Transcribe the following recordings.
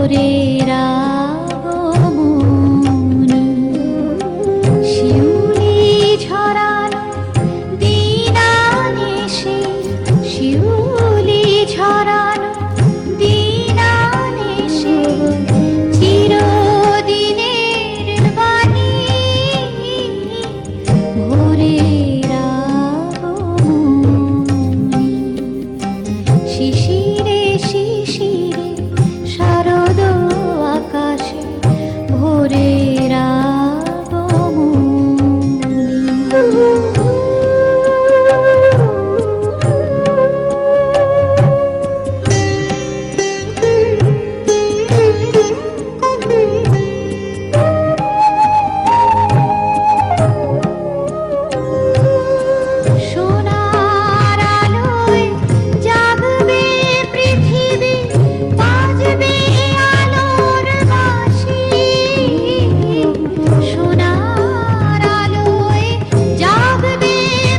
ভোরের আগমনী, শিউলি ঝরানো দিন আনেছে, শিউলি ঝরানো দিন আনেছে, চিরদিনের বাণী ভোরের আগমনী। শিশিরে শিশিরে শারদ আকাশে ভোরের সোনার আলোয় জাগবে পৃথিবী, বাজবে আলোর বাঁশি। সোনার আলোয় জাগবে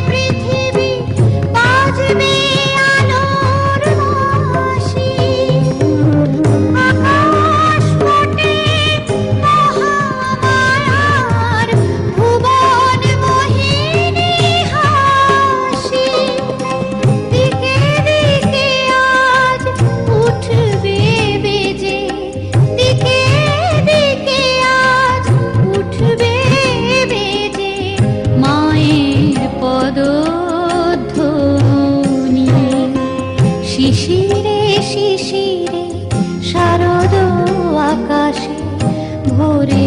পৃথিবী, বাজবে আলোর বাঁশি। আকাশ ফোটে মহামায়ার, ভুবন মোহিনী হাসি। দিকে দিকে আজ উঠবে বেজে, দিকে দিকে আজ উঠবে বেজে মায়ের পদধ্বনি। শিশিরে শিশিরে শারদ আকাশে ভোরে